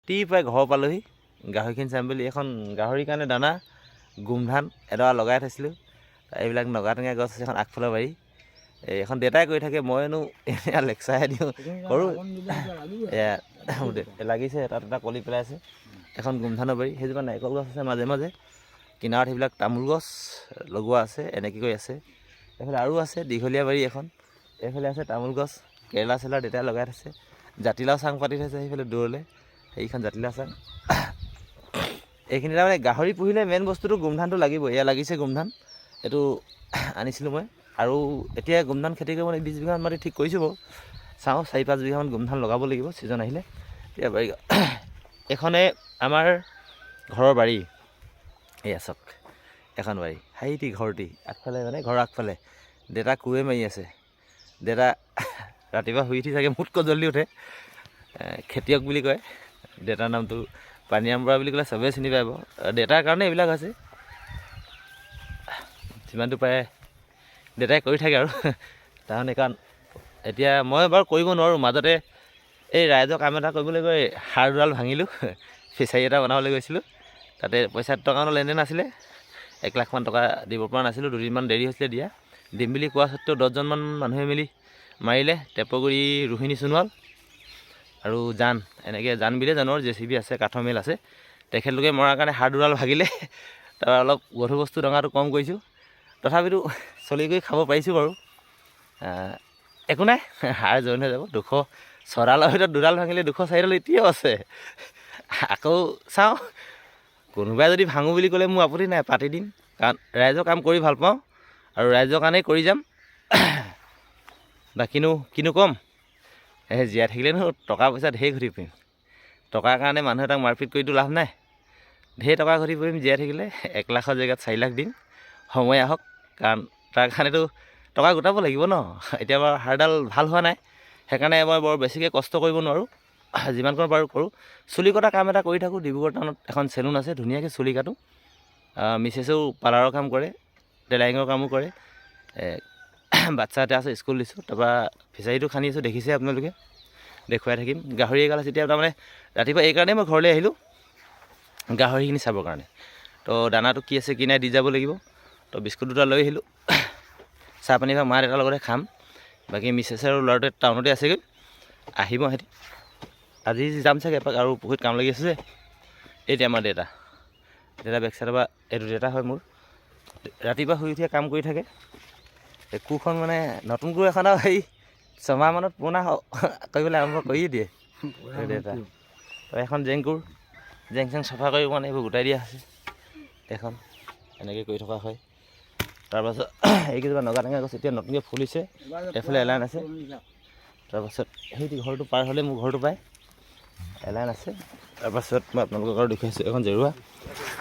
ৰাতিপুৱাই ঘৰ পালোহি গাহৰিখিনি চাম বুলি। এখন গাহৰিৰ কাৰণে দানা গোমধান এডৰা লগাই থৈছিলোঁ। এইবিলাক নগা টেঙা গছ আছে এখন আগফালৰ বাৰী। এখন দেউতাই কৰি থাকে, মইনো এনে লেকচাৰহে দিওঁ কৰোঁ। এয়া লাগিছে, তাত এটা কলি পেলাইছে। এখন গোমধানৰ বাৰী, সেইজোপা নাৰিকল গছ আছে মাজে মাজে, কিনাৰত সেইবিলাক তামোল গছ লগোৱা আছে, এনেকৈ কৰি আছে। এইফালে আৰু আছে দীঘলীয়া বাৰী এখন, এইফালে আছে তামোল গছ, কেৰেলা চেৰেলা দেউতাই লগাই থৈছে। জাতিলাও চাং পাতি থৈছে সেইফালে দূৰলৈ, সেইখন জাতিলাও চাং। এইখিনি তাৰমানে গাহৰি পুহিলে মেইন বস্তুটো গোমধানটো লাগিবই। এয়া লাগিছে গোমধান, এইটো আনিছিলোঁ মই। আৰু এতিয়া গোমধান খেতি কৰিব 20 বিঘামান মাটি ঠিক কৰিছোঁ বাৰু। চাওঁ 4-5 বিঘামান গোমধান লগাব লাগিব ছিজন আহিলে। এতিয়া বাৰী এইখনে আমাৰ ঘৰৰ বাৰী। এয়া চাওক এখন বাৰী, হাইটি ঘৰটি আগফালে, মানে ঘৰৰ আগফালে দেউতা কোৰে মাৰি আছে। দেউতা ৰাতিপুৱা শুই উঠি চাগে মোতকৈ জল্দি উঠে। খেতিয়ক বুলি কয় দেউতাৰ নামটো, পানীৰাম বৰা বুলি ক'লে চবেই চিনি পাব। দেউতাৰ কাৰণে এইবিলাক হৈছে, যিমানটো পাৰে দেউতাই কৰি থাকে আৰু। তাৰমানে কাৰণ এতিয়া মই বাৰু কৰিব নোৱাৰোঁ। মাজতে এই ৰাইজৰ কাম এটা কৰিবলৈ গৈ সাৰ দুডাল ভাঙিলোঁ, ফিচাৰী এটা বনাবলৈ গৈছিলোঁ। তাতে পইচা টকানো লেনদেন আছিলে, 1 লাখমান টকা দিব পৰা নাছিলোঁ। 2 দিনমান দেৰি হৈছিলে দিয়া। দিম বুলি কোৱা সত্ত্বেও 10জনমান মানুহে মিলি মাৰিলে। টেপগুৰি, ৰোহিণী সোণোৱাল আৰু জান, এনেকৈ জান বিলে জানৰ JCB আছে, কাঠৰ মিল আছে। তেখেতলোকে মৰাৰ কাৰণে সাৰ দুডাল ভাগিলে। তাৰ অলপ গধুৰ বস্তু ডঙাটো কম কৰিছোঁ, তথাপিতো চলি কৰি খাব পাৰিছোঁ বাৰু। একো নাই, সাৰ জইন হৈ যাব। 206ডালৰ ভিতৰত 2ডাল ভাঙিলে 204ডাল এতিয়াও আছে। আকৌ চাওঁ, কোনোবাই যদি ভাঙো বুলি ক'লে মোৰ আপত্তি নাই, পাতি দিম। কাৰণ ৰাইজৰ কাম কৰি ভাল পাওঁ আৰু ৰাইজৰ কাৰণেই কৰি যাম। বাকীনো কিনো ক'ম, জীয়াই থাকিলেনো টকা পইচা ঢেৰ ঘটি ফুৰিম। টকাৰ কাৰণে মানুহ এটাক মাৰপিট কৰিতো লাভ নাই। ঢেৰ টকা ঘটি ফুৰিম জীয়াই থাকিলে। 1 লাখৰ জেগাত 4 লাখ দিম, সময় আহক। কাৰণ তাৰ কাৰণেতো টকা গোটাব লাগিব ন। এতিয়া বাৰু সাৰডাল ভাল হোৱা নাই, সেইকাৰণে মই বৰ বেছিকৈ কষ্ট কৰিব নোৱাৰোঁ। যিমানকণ পাৰোঁ কৰোঁ। চুলি কটা কাম এটা কৰি থাকোঁ। ডিব্ৰুগড় টাউনত এখন চেলুন আছে, ধুনীয়াকৈ চুলি কাটোঁ। মিছেছেও পাৰ্লাৰৰ কাম কৰে, টেলাৰিঙৰ কামো কৰে। বাচ্ছা এটা আছে, স্কুল দিছোঁ। তাৰপৰা ফিচাৰীটো খান্দি আছোঁ, দেখিছে আপোনালোকে, দেখুৱাই থাকিম। গাহৰি এগাল আছে। এতিয়া তাৰমানে ৰাতিপুৱা এইকাৰণেই মই ঘৰলৈ আহিলোঁ, গাহৰিখিনি চাবৰ কাৰণে। তো দানাটো কি আছে কি নাই দি যাব লাগিব। তো বিস্কুট দুটা লৈ আহিলোঁ। চাহ পানী ভাগ মা দেউতাৰ লগতে খাম। বাকী মিছেছে আৰু ল'ৰাটোৱে টাউনতে আছেগৈ, আহিব সিহঁতি। আজি যাম চাগে এপাক, আৰু বহুত কাম লাগি আছে যে। এতিয়া আমাৰ দেউতা বেক চাইডৰ পৰা, এইটো দেউতা হয় মোৰ। ৰাতিপুৱা শুই উঠিয়ে কাম কৰি থাকে। কোৰখন মানে নতুন কোৰ এখন আৰু সেই 6 মাহমানত পুৰণা কৰিবলৈ আৰম্ভ কৰিয়ে দিয়ে দেউতা। তো এখন জেংকোৰ, জেং চেং চাফা কৰি মানে এইবোৰ গোটাই দিয়া আছে। এখন এনেকৈ কৰি থকা হয়। তাৰপাছত এইকেইজোপা নগা টেঙা গছ এতিয়া নতুনকৈ ফুলিছে, এইফালে এলাইন আছে। তাৰপাছত সেইটো ঘৰটো পাৰ হ'লে মোৰ ঘৰটো পায়, এলাইন আছে। তাৰপাছত মই আপোনালোকক আৰু দেখুৱাইছোঁ এখন জেৰুৱা।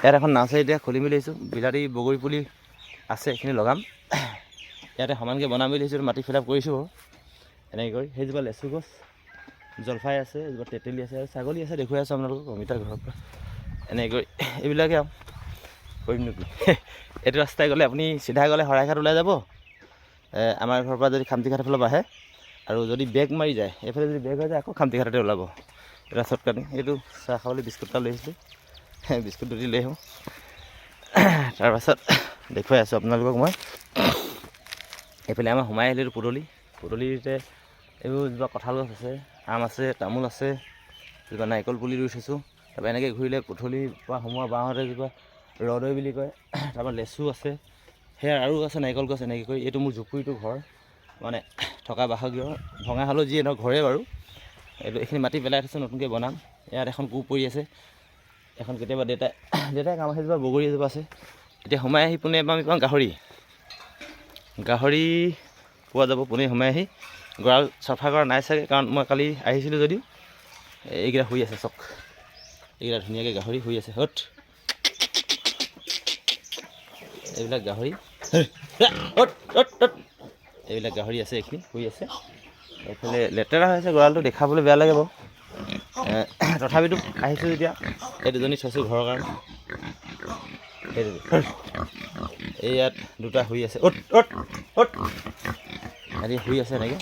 ইয়াত এখন নাৰ্চাৰী এতিয়া খুলি মেলি আহিছোঁ। বিলাতী বগৰী পুলি আছে, এইখিনি লগাম। ইয়াতে সমানকৈ বনাম বুলি আহিছোঁ, মাটি ফিল আপ কৰিছোঁ বাৰু। এনেকৈ কৰি সেইজোপা লেচু গছ, জলফাই আছে, এজোপা তেতেলী আছে, আৰু ছাগলী আছে, দেখুৱাই আছোঁ আপোনালোকক অমিতাৰ ঘৰৰ পৰা। এনেকৈ কৰি এইবিলাকে আৰু কৰিম নেকি। এইটো ৰাস্তাই গ'লে আপুনি চিধা গ'লে শৰাইঘাট ওলাই যাব। আমাৰ ঘৰৰ পৰা যদি খামটিঘাটৰ ফালৰ পৰা আহে, আৰু যদি বেগ মাৰি যায়, এইফালে যদি বেগ হৈ যায় আকৌ খামটিঘাটতে ওলাব। এটা শ্বৰ্টকাট। এইটো চাহ খাবলৈ বিস্কুট এটা লৈ আহিছিলোঁ, বিস্কুট দুটি লৈ আহোঁ। তাৰপাছত দেখুৱাই আছোঁ আপোনালোকক মই। এইফালে আমাৰ সোমাই আহিলোঁ, এইটো পদূলিতে এইবোৰ যিবা কঁঠাল গছ আছে, আম আছে, তামোল আছে, যিবা নাৰিকল পুলি ৰুই থৈছোঁ। তাৰপৰা এনেকৈ ঘূৰিলে পদূলিৰ পৰা সোমোৱা বাঁওহাতে যিবা ৰদৈ বুলি কয়, তাৰপৰা লেচু আছে, সেয়া আৰু আছে নাৰিকল গছ। এনেকৈ কৰি এইটো মোৰ জুপুৰিটো ঘৰ, মানে থকা বাসগৃহ। ভঙা হ'লেও যিয়ে নহওক ঘৰে বাৰু। এইখিনি মাটি পেলাই থৈছোঁ, নতুনকৈ বনাম। ইয়াত এখন কোৰ পৰি আছে, এখন কেতিয়াবা দেউতাই কাম সেইজোপা বগৰী এজোপা আছে। এতিয়া সোমাই আহি পোনে এবাৰ আমি পাওঁ গাহৰি পোৱা যাব। পোনে সোমাই আহি গঁৰাল চাফা কৰা নাই চাগে, কাৰণ মই কালি আহিছিলোঁ যদিও। এইকেইটা শুই আছে চক, এইকেইটা ধুনীয়াকৈ গাহৰি শুই আছে। এইবিলাক গাহৰি, এইবিলাক গাহৰি আছে, এইখিনি শুই আছে। এইফালে লেতেৰা হৈ আছে গঁৰালটো, দেখাবলৈ বেয়া লাগে বাৰু। তথাপিতো আহিছোঁ যেতিয়া, এই দুজনী থৈছোঁ ঘৰৰ কাৰণে। এই ইয়াত দুটা শুই আছে, সিহঁতি শুই আছে এনেকৈ।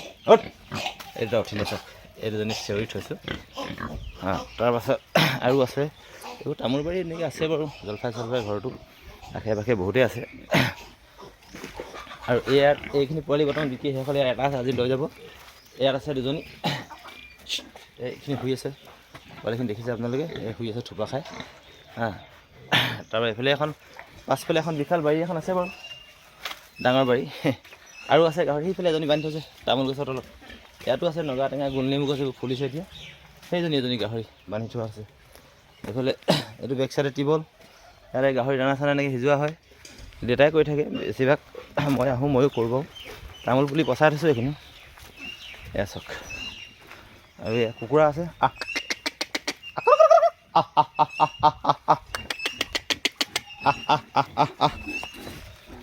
এই দুটা উঠিলে চাওক, এই দুজনী চেউৰি থৈছোঁ। তাৰপাছত আৰু আছে এইবোৰ তামোল বাৰী এনেকৈ আছে বাৰু, জলফাই চলফাই ঘৰটো আশে পাশে বহুতেই আছে। আৰু ইয়াত এইখিনি পোৱালি বৰ্তমান বিক্ৰী শেষ হ'লে এটা আছে আজি লৈ যাব। ইয়াত আছে দুজনী, এইখিনি শুই আছে পোৱালিখিনি দেখিছে আপোনালোকে, এই শুই আছে থোপা খাই। তাৰপৰা এইফালে এখন পাছফালে এখন বিশাল বাৰী এখন আছে বাৰু, ডাঙৰ বাৰী। আৰু আছে গাহৰি, সিফালে এজনী বান্ধি থৈছে তামোল গছৰ তলত। ইয়াতো আছে নগা টেঙা গোলনেমু গছ এইবোৰ ফুলিছে এতিয়া, সেইজনী এজনী গাহৰি বান্ধি থোৱা আছে। এইফালে এইটো বেক চাইডে টিবল, ইয়াতে গাহৰি দানা চানা এনেকৈ সিজোৱা হয়, দেউতাই কৰি থাকে বেছিভাগ। মই আহোঁ, ময়ো কৰোঁ বাৰু। তামোল পুলি পচাই থৈছোঁ এইখিনি, এয়া চাওক। আৰু এয়া কুকুৰা আছে,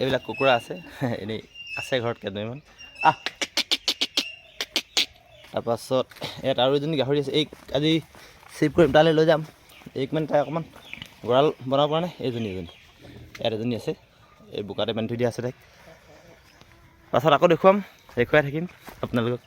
এইবিলাক কুকুৰা আছে, এনেই আছে ঘৰত কেইজনীমান। তাৰপাছত ইয়াত আৰু এজনী গাহৰি আছে, এইক আজি চিভ কৰিম, তালৈ লৈ যাম। এইক মানে তাই অকণমান গঁৰাল বনাব পৰা নাই, এজনী ইয়াত এজনী আছে, এই বোকাতে বান্ধি থৈ দিয়া আছে তাইক। পাছত আকৌ দেখুৱাই থাকিম আপোনালোকক।